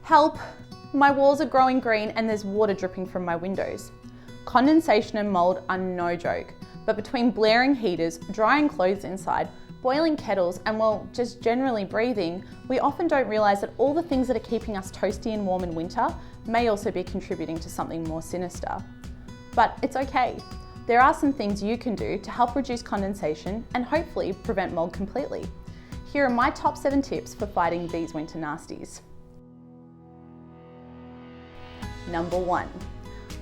Help! My walls are growing green and there's water dripping from my windows. Condensation and mould are no joke, but between blaring heaters, drying clothes inside, boiling kettles, and well, just generally breathing, we often don't realise that all the things that are keeping us toasty and warm in winter may also be contributing to something more sinister. But it's okay. There are some things you can do to help reduce condensation and hopefully prevent mould completely. Here are my top 7 tips for fighting these winter nasties. Number 1,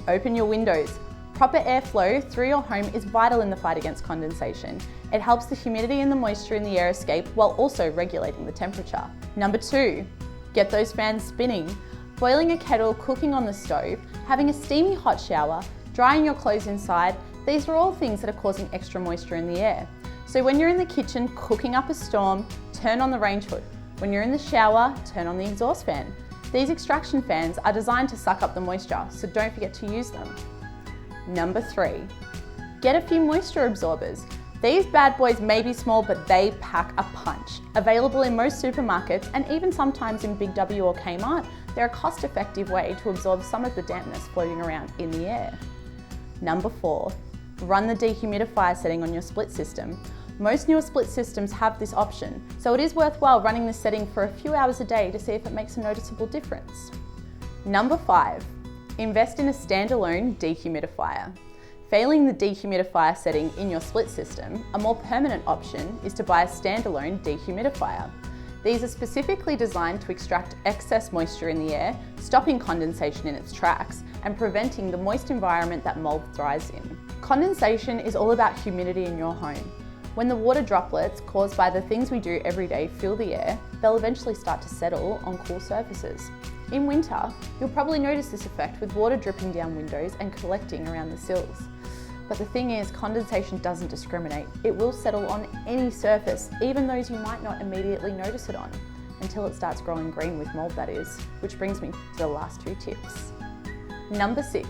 open your windows. Proper airflow through your home is vital in the fight against condensation. It helps the humidity and the moisture in the air escape while also regulating the temperature. Number 2, get those fans spinning. Boiling a kettle, cooking on the stove, having a steamy hot shower, drying your clothes inside, these are all things that are causing extra moisture in the air. So when you're in the kitchen cooking up a storm, turn on the range hood. When you're in the shower, turn on the exhaust fan. These extraction fans are designed to suck up the moisture, so don't forget to use them. Number 3, get a few moisture absorbers. These bad boys may be small, but they pack a punch. Available in most supermarkets and even sometimes in Big W or Kmart, they're a cost-effective way to absorb some of the dampness floating around in the air. Number 4, run the dehumidifier setting on your split system. Most newer split systems have this option, so it is worthwhile running this setting for a few hours a day to see if it makes a noticeable difference. Number 5, invest in a standalone dehumidifier. Failing the dehumidifier setting in your split system, a more permanent option is to buy a standalone dehumidifier. These are specifically designed to extract excess moisture in the air, stopping condensation in its tracks and preventing the moist environment that mould thrives in. Condensation is all about humidity in your home. When the water droplets caused by the things we do every day fill the air, they'll eventually start to settle on cool surfaces. In winter, you'll probably notice this effect with water dripping down windows and collecting around the sills. But the thing is, condensation doesn't discriminate. It will settle on any surface, even those you might not immediately notice it on, until it starts growing green with mould, that is, which brings me to the last 2 tips. Number 6,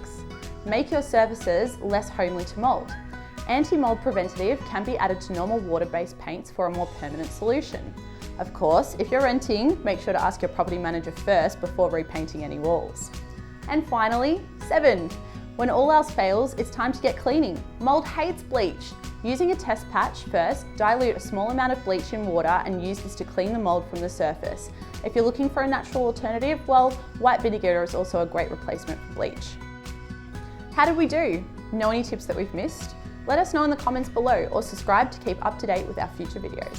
make your surfaces less homely to mould. Anti-mould preventative can be added to normal water-based paints for a more permanent solution. Of course, if you're renting, make sure to ask your property manager first before repainting any walls. And finally, 7, when all else fails, it's time to get cleaning. Mould hates bleach. Using a test patch first, dilute a small amount of bleach in water and use this to clean the mould from the surface. If you're looking for a natural alternative, well, white vinegar is also a great replacement for bleach. How did we do? Know any tips that we've missed? Let us know in the comments below or subscribe to keep up to date with our future videos.